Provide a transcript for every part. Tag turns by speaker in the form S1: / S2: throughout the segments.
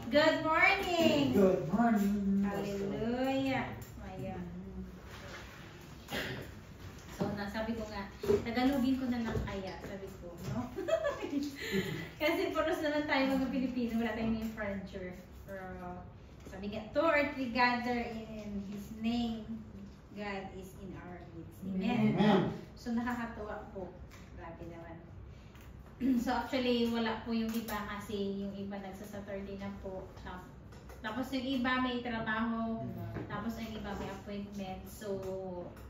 S1: Good morning!
S2: Good morning!
S1: Hallelujah! Ayan. So, nasabi ko nga, Tagalogin ko na lang kaya, sabi ko, no? Kasi puros naman tayo mga Pilipino, wala tayong yung furniture. Pero, sabi nga, 2 or 3 gather in His name, God is in our midst. Amen.
S2: Amen.
S1: So, nakakatuwa po. Grabe naman. So actually, wala po yung iba kasi yung iba nagsa-Saturday na po. Tapos yung iba may trabaho, tapos yung iba may appointment. So,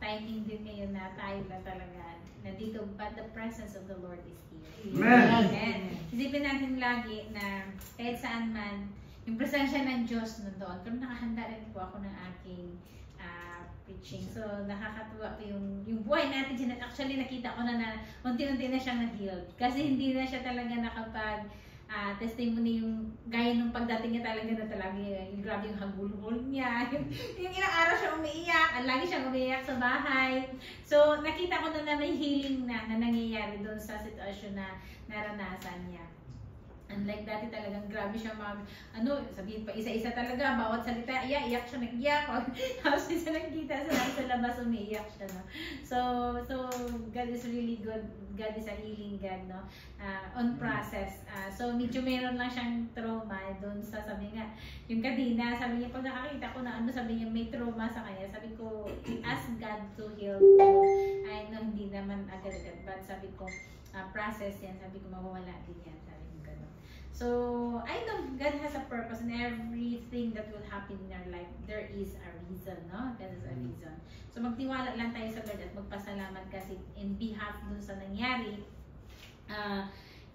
S1: timing din ngayon na tayo na talaga nandito. But the presence of the Lord is here.
S2: Amen.
S1: Amen. Isipin natin lagi na kahit saan man, yung presensya ng Diyos nandoon. Pero nakahanda rin po ako ng aking preaching. So, nakakatuwa po yung buhay natin dyan. Actually, nakita ko na unti-unti na siyang nag-healed. Kasi hindi na siya talaga nakapag testimony yung gaya nung pagdating niya talaga yung grabe yung hagulhol niya. Yung ilang araw siya umiiyak, lagi siyang umiiyak sa bahay. So, nakita ko na may healing na nangyayari doon sa sitwasyon na naranasan niya. Unlike dati talagang grabe siya sabihin pa isa-isa talaga, bawat salita, iyak siya, nag-iyak. Tapos isa nagkita sa labas, umiiyak siya, no? So, God is really good. God is a healing God, no? On process. So, medyo meron lang siyang trauma doon sa, sabi nga, yung kadina, sabi niya, pag nakakita ko na sabi niya, may trauma sa kanya. Sabi ko, ask God to heal ko. Ay, no, hindi naman agad-agad. But sabi ko, process yan. Sabi ko, mawawala din yan. So, I know God has a purpose in everything that will happen in our life. There is a reason, no? God has a reason. So, magtiwala lang tayo sa Lord at magpasalamat kasi in behalf dun sa nangyari,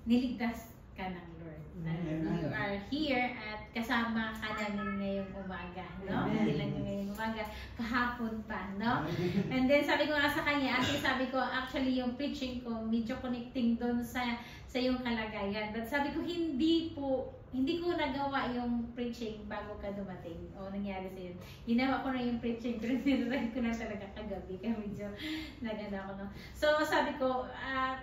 S1: niligtas ka ng Lord. You are here at kasama ka namin ngayong umaga, no? Hindi lang yung ngayong umaga, kahapon pa, no? And then, sabi ko nga sa kanya, sabi ko, actually, yung preaching ko, medyo connecting dun sa yung kalagayan. But sabi ko, hindi ko nagawa yung preaching bago ka dumating. O nangyari sa yun. Ginawa ko na yung preaching, pero nirarag ko na talaga kagabi. Kaya medyo naganda ako, no? So sabi ko,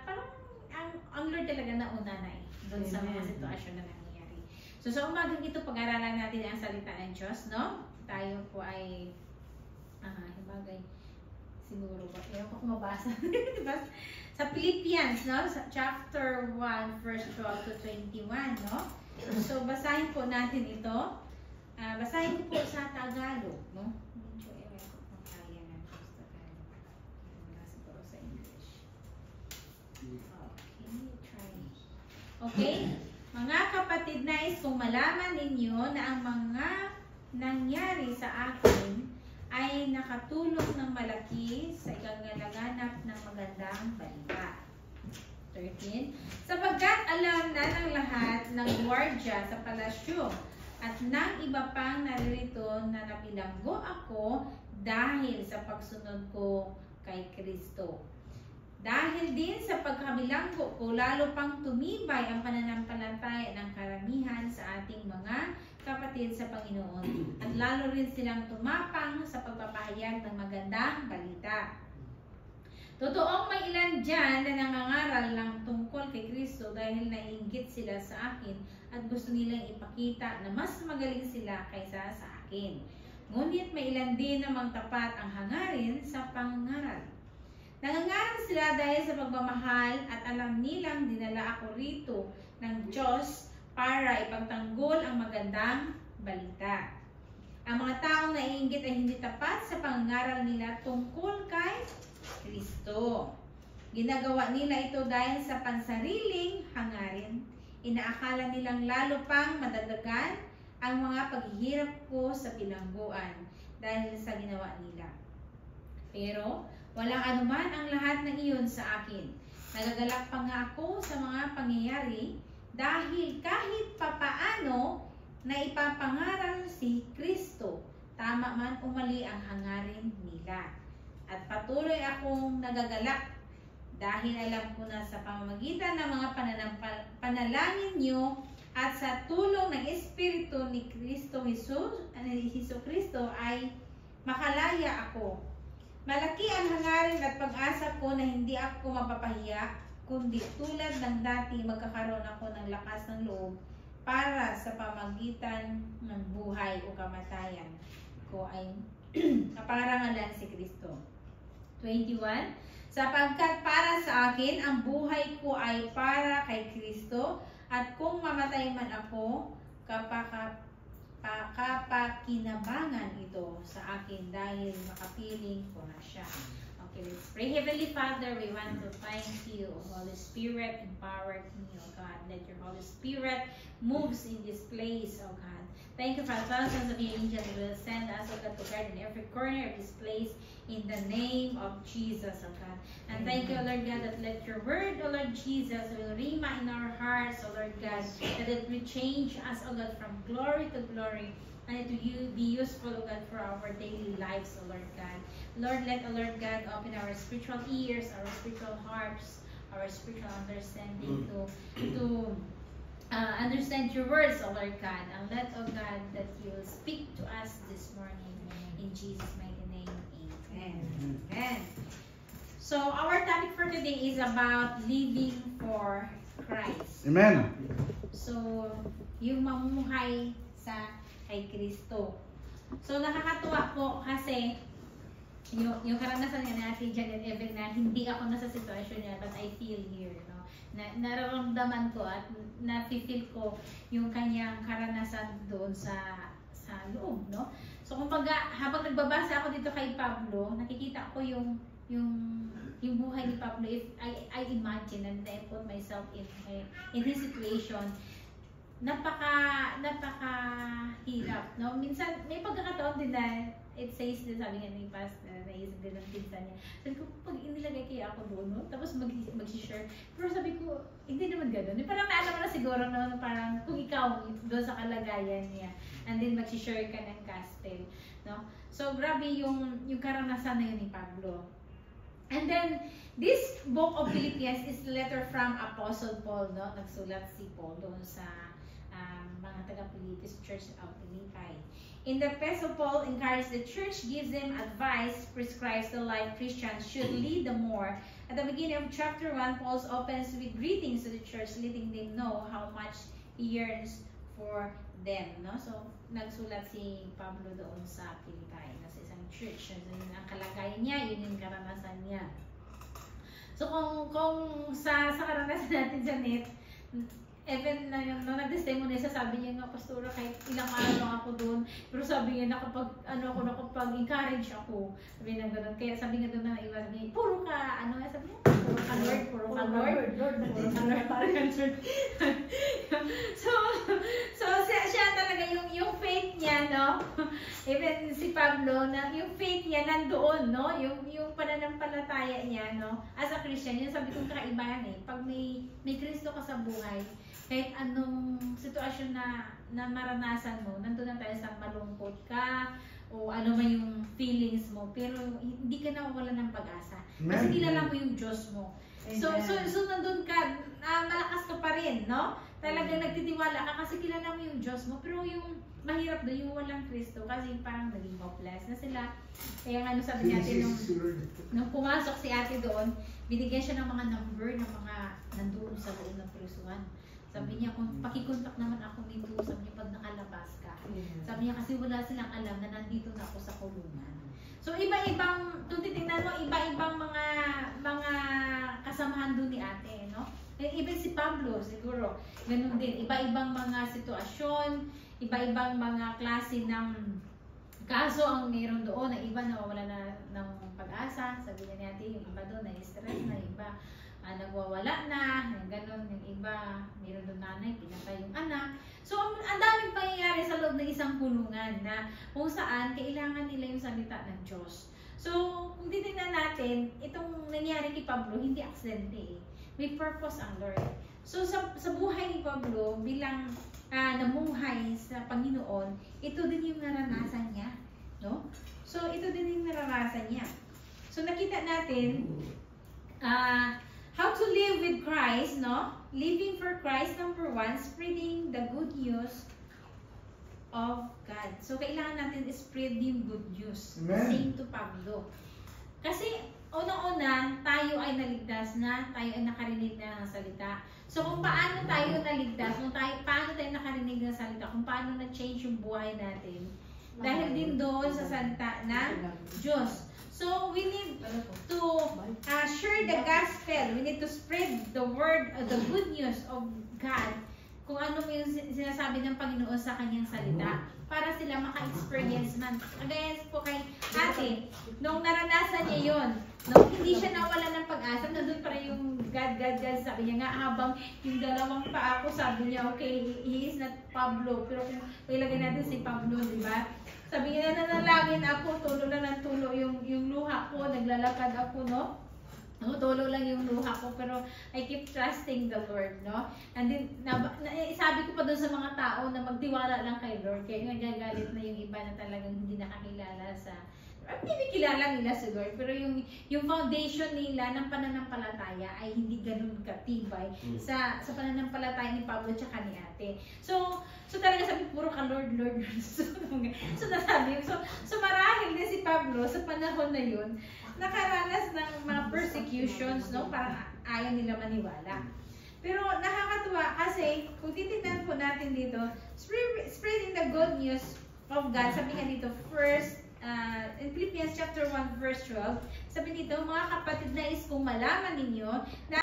S1: parang ang Lord talaga nauna na doon sa mga sitwasyon na nangyayari. So sa umagang ito, pag-aralan natin ang salita ng Diyos, no? Tayo po ay, hibagay, siguro ba? Ayaw ko mabasa. Diba? Sa Philippians, no? Sa chapter 1, verse 12 to 21, no? So, basahin po natin ito. Basahin ko po sa Tagalog, no? Medyo ewan ko kung kaya nga sa Tagalog. Wala siguro sa English. Okay, try. Okay? Mga kapatid nais, kung malaman ninyo na ang mga nangyari sa akin ay nakatulong ng malaki sa ikagalaganap ng magandang balita. 13. Sapagkat alam na ng lahat ng gwardiya sa palasyo at ng iba pang naririto na napilanggo ako dahil sa pagsunod ko kay Kristo. Dahil din sa pagkabilanggo ko, lalo pang tumibay ang pananampalataya ng karamihan sa ating mga kapatid sa Panginoon. At lalo rin silang tumapang sa pagpapahayag ng magandang balita. Totoong may ilan dyan na nangangaral lang tungkol kay Kristo dahil naiinggit sila sa akin at gusto nilang ipakita na mas magaling sila kaysa sa akin. Ngunit may ilan din namang tapat ang hangarin sa pangangaral. Nangangaral sila dahil sa pagmamahal at alam nilang dinala ako rito ng Diyos para ipagtanggol ang magandang balita. Ang mga taong naiinggit ay hindi tapat sa pangangaral nila tungkol kay Kristo. Ginagawa nila ito dahil sa pansariling hangarin. Inaakala nilang lalo pang madagdagan ang mga paghihirap ko sa bilangguan dahil sa ginawa nila. Pero walang anuman ang lahat ng iyon sa akin. Nagagalak pa nga ako sa mga pangyayari dahil kahit papaano na ipapangaral si Kristo, tama man o mali ang hangarin nila. At patuloy akong nagagalak dahil alam ko na sa pamamagitan ng mga panalangin niyo at sa tulong ng Espiritu ni Kristo Kristo ay makalaya ako. Malaki ang hangarin at pag-asa ko na hindi ako mapapahiya, kundi tulad ng dati magkakaroon ako ng lakas ng loob para sa pamagitan ng buhay o kamatayan ko ay kaparangalan si Kristo. 21. Sapagkat para sa akin ang buhay ko ay para kay Kristo, at kung mamatay man ako, kapakinabangan ito sa akin dahil makapiling ko na siya. Okay, let's pray. Heavenly Father, we want to thank you, Holy Spirit, empower me, oh God. Let your Holy Spirit moves in this place, oh God. Thank you for thousands of your angels who will send us, oh God, to guard in every corner of this place in the name of Jesus, oh God. And thank you, Lord God, that let your word, oh Lord Jesus, will rema in our hearts, oh Lord God, that it will change us, oh God, from glory to glory, and it will be useful, oh God, for our daily lives, oh Lord God. Lord, let, oh Lord God, open our spiritual ears, our spiritual hearts, our spiritual understanding to understand your words, oh Lord God. And let, oh God, that you will speak to us this morning. In Jesus' mighty name, amen. Amen. So, our topic for today is about living for Christ.
S2: Amen.
S1: So, yung mamumuhay sa kay Kristo. So, nakakatuwa po kasi yung karanasan niya natin Janet Evan na hindi ako nasa sitwasyon niya, but I feel here, no? Nararamdaman ko at na-feel ko yung kanyang karanasan doon sa loob, no? So kumbaga, habang nagbabasa ako dito kay Pablo, nakikita ko yung buhay ni Pablo. If I imagine and I put myself in his situation, napaka-hirap, no? Minsan may pagkakataon din na it says din, sabi nga ni Pastor, naisip din ng pinsan niya. Sabi ko, pag inilagay kaya ako doon, no? Tapos mag-share. Pero sabi ko, hindi naman gano'n. Parang naalam mo na siguro, no? Parang kung ikaw doon sa kalagayan niya, and then mag-share ka ng gospel, no? So, grabe yung karanasan na yun ni Pablo. And then, this book of Philippians is a letter from Apostle Paul, no? Nagsulat si Paul doon sa mga taga-Philippians Church of Philippi. In the epistle, Paul encourages the church, gives them advice, prescribes the life Christians should lead the more. At the beginning of chapter 1, Paul opens with greetings to the church, letting them know how much he yearns for them. No? So, nagsulat si Pablo doon sa Philippi, na sa isang church. So, yun ang kalagayan niya, yun yung karanasan niya. So, kung sa karanasan natin, Janet, even na nung nag-testimony siya, sabi niya nga, Pastora, kahit ilang araw lang ako doon, pero sabi niya, nakapag-encourage ako. Sabi niya gano'n. Kaya sabi niya doon na iba, sabi niya, puro ka, sabi niya? Puro ka Lord, puro ka Lord. Parang Lord. So siya talaga, yung faith niya, no? Even si Pablo, yung faith niya nandoon, no? Yung pananampalataya niya, no? As a Christian, yun sabi kong kaibahan pag may Kristo ka sa buhay, kahit anong sitwasyon na maranasan mo, nandun na tayo sa malungkot ka, o ano man yung feelings mo, pero hindi ka nawawala ng pag-asa. Kasi kilala mo yung Diyos mo. So nandun ka, malakas ka pa rin, no? Talagang nagtitiwala ka kasi kilala mo yung Diyos mo, pero yung mahirap doon, yung walang Kristo, kasi parang naging hopeless na sila. Kaya nga, sabi natin, nung pumasok si ate doon, binigyan siya ng mga number ng mga nandoon sa loob ng prisuhan. Sabi niya, kung pakikontak naman ako nito, sabi niya, pag nakalabas ka. Sabi niya, kasi wala silang alam na nandito na ako sa kulungan. So, iba-ibang, kung titignan mo, iba-ibang mga kasamahan doon ni ate, no? Even si Pablo, siguro, ganun din. Iba-ibang mga sitwasyon, iba-ibang mga klase ng kaso ang mayroon doon, na iba nawawala na ng pag-asa. Sabi niya natin, yung iba doon na-stress na, iba nagwawala na, yung ganun, yung iba, mayroon doon nanay, pinatay yung anak. So, ang daming pangyayari sa loob ng isang kulungan na kung saan kailangan nila yung salita ng Diyos. So, kung titignan natin, itong nangyari kay Pablo, hindi aksidente May purpose ang Lord. So, sa buhay ni Pablo, bilang namuhay sa Panginoon, ito din yung naranasan niya. No? So, ito din yung naranasan niya. So, nakita natin, how to live with Christ, no? Living for Christ, number 1, spreading the good news of God. So, kailangan natin spread yung good news. Same to Pablo. Kasi, unang-una, tayo ay naligtas na, tayo ay nakarinig na ng salita. So kung paano tayo naligtas, paano tayo nakarinig ng salita, kung paano na-change yung buhay natin, dahil din doon sa salita ng Diyos. So we need to share the gospel. We need to spread the word, the good news of God, kung ano yung sinasabi ng Panginoon sa kanyang salita, para sila maka-experience man. Kagaya po kay ate, nung naranasan niya yun, nung hindi siya nawala ng pag-asa, nandun pa rin yung God, sabi niya nga, habang yung dalawang paa ko, sabi niya, okay, he is not Pablo, pero kung ilagay natin si Pablo, di ba? Sabi niya, nanalangin ako, tulo lang ng tulo yung luha ko, naglalakad ako, no? Tulo lang yung luha ko, pero I keep trusting the Lord, no? And then, sabi ko pa doon sa mga tao na magtiwala lang kay Lord, kaya nagagalit na yung iba na talagang hindi nakakilala sa, hindi kilala nila si Lord, pero yung foundation nila ng pananampalataya ay hindi ganun katibay sa pananampalataya ni Pablo at ni ate. So talaga sabi, puro ka Lord. So nasabi, so marahil din si Pablo sa panahon na yun, nakaranas ng mga persecutions, no? Parang ayaw nila maniwala. Pero nakakatuwa kasi, kung titignan po natin dito, spreading the good news of God, sabi nga dito, in Philippians chapter 1 verse 12, sabi dito, mga kapatid, nais kong malaman ninyo na